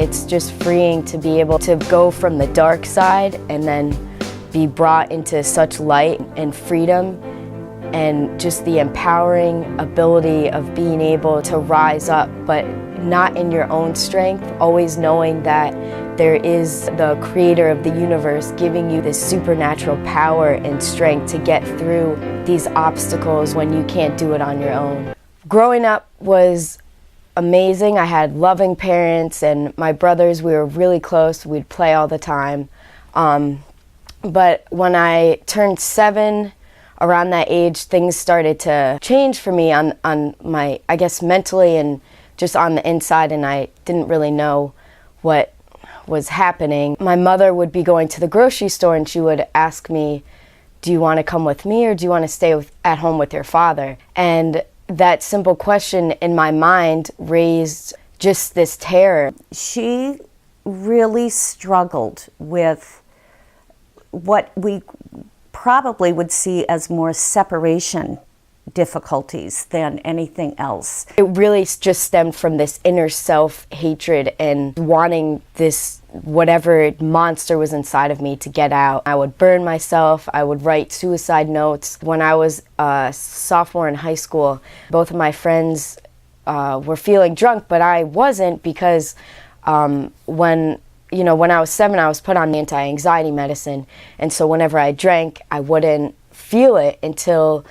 It's just freeing to be able to go from the dark side and then be brought into such light and freedom, and just the empowering ability of being able to rise up, but not in your own strength, always knowing that there is the creator of the universe giving you this supernatural power and strength to get through these obstacles when you can't do it on your own. Growing up was amazing. I had loving parents, and my brothers, we were really close. We'd play all the time. But when I turned 7, around that age, things started to change for me on my, I guess, mentally and just on the inside, and I didn't really know what was happening. My mother would be going to the grocery store and she would ask me, do you want to come with me or do you want to stay at home with your father? And that simple question in my mind raised just this terror. She really struggled with what we probably would see as more separation difficulties than anything else. It really just stemmed from this inner self-hatred and wanting this, whatever monster was inside of me, to get out. I would burn myself, I would write suicide notes. When I was a sophomore in high school, both of my friends were feeling drunk, but I wasn't, because when I was 7, I was put on anti-anxiety medicine, and so whenever I drank, I wouldn't feel it until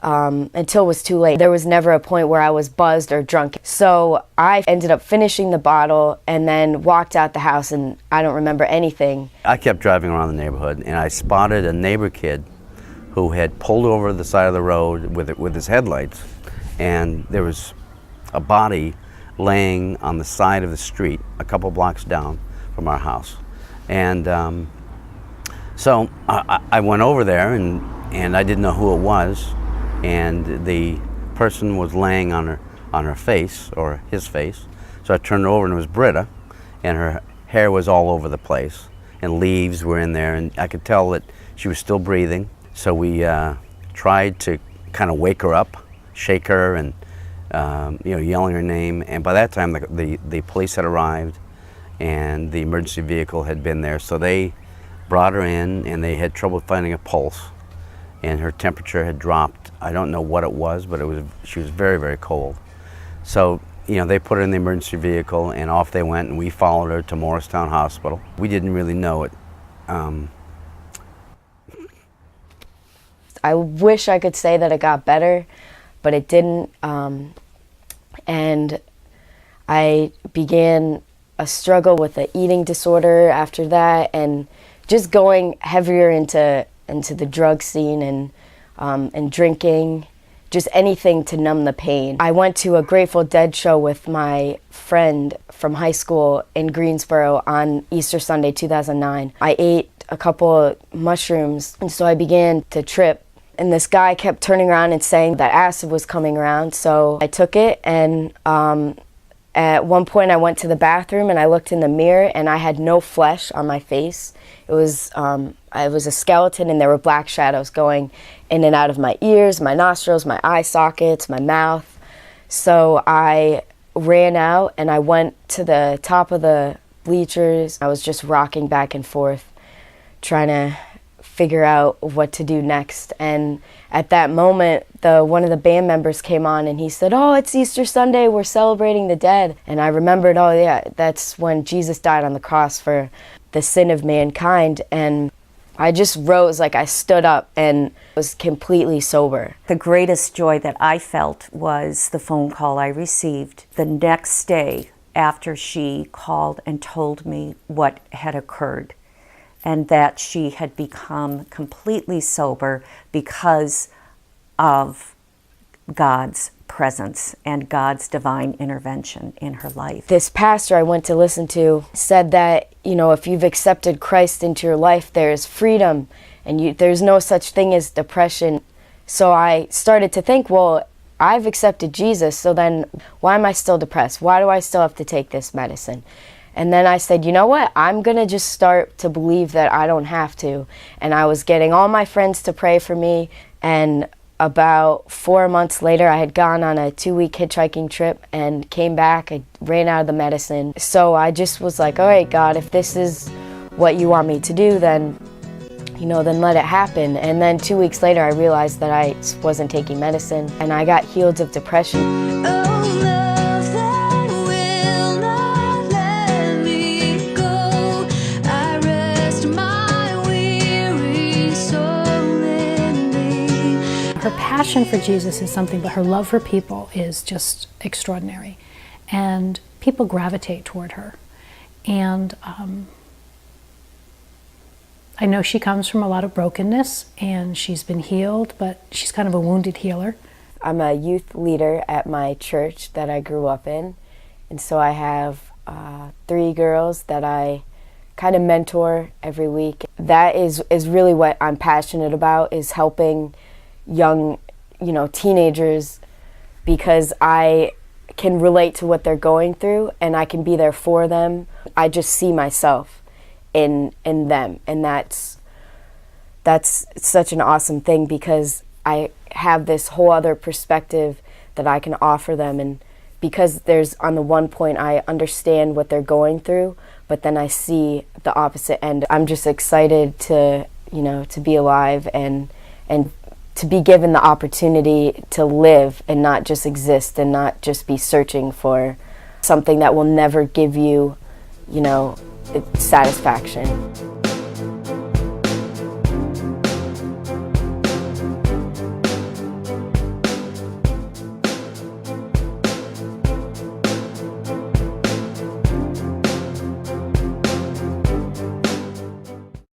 it was too late. There was never a point where I was buzzed or drunk. So I ended up finishing the bottle and then walked out the house, and I don't remember anything. I kept driving around the neighborhood, and I spotted a neighbor kid who had pulled over the side of the road with his headlights, and there was a body laying on the side of the street a couple blocks down from our house. And so I went over there, and I didn't know who it was, and the person was laying on her face, or his face. So I turned over, and it was Britta, and her hair was all over the place, and leaves were in there, and I could tell that she was still breathing. So we tried to kind of wake her up, shake her, and yelling her name. And by that time, the police had arrived, and the emergency vehicle had been there. So they brought her in, and they had trouble finding a pulse, and her temperature had dropped. I don't know what it was, but she was very, very cold. So, they put her in the emergency vehicle, and off they went, and we followed her to Morristown Hospital. We didn't really know it. I wish I could say that it got better, but it didn't. And I began a struggle with an eating disorder after that, and just going heavier into the drug scene and drinking, just anything to numb the pain. I went to a Grateful Dead show with my friend from high school in Greensboro on Easter Sunday 2009. I ate a couple of mushrooms, and so I began to trip. And this guy kept turning around and saying that acid was coming around, so I took it, and at one point I went to the bathroom and I looked in the mirror, and I had no flesh on my face. It was a skeleton, and there were black shadows going in and out of my ears, my nostrils, my eye sockets, my mouth. So I ran out and I went to the top of the bleachers. I was just rocking back and forth, trying to figure out what to do next. And at that moment, one of the band members came on, and he said, "Oh, it's Easter Sunday, we're celebrating the dead." And I remembered, oh yeah, that's when Jesus died on the cross for the sin of mankind. And I just rose, like I stood up and was completely sober. The greatest joy that I felt was the phone call I received the next day after she called and told me what had occurred, and that she had become completely sober because of God's presence and God's divine intervention in her life. This pastor I went to listen to said that, if you've accepted Christ into your life, there's freedom, and there's no such thing as depression. So I started to think, well, I've accepted Jesus, so then why am I still depressed? Why do I still have to take this medicine? And then I said, you know what, I'm going to just start to believe that I don't have to. And I was getting all my friends to pray for me, and about 4 months later, I had gone on a 2-week hitchhiking trip and came back. I ran out of the medicine. So I just was like, all right, God, if this is what you want me to do, then, then let it happen. And then 2 weeks later, I realized that I wasn't taking medicine, and I got healed of depression. Her passion for Jesus is something, but her love for people is just extraordinary. And people gravitate toward her. And I know she comes from a lot of brokenness, and she's been healed, but she's kind of a wounded healer. I'm a youth leader at my church that I grew up in. And so I have 3 girls that I kind of mentor every week. That is really what I'm passionate about, is helping young, teenagers, because I can relate to what they're going through and I can be there for them. I just see myself in them, and that's such an awesome thing, because I have this whole other perspective that I can offer them, and because there's, on the one point, I understand what they're going through, but then I see the opposite end. I'm just excited to be alive and to be given the opportunity to live and not just exist, and not just be searching for something that will never give you, satisfaction.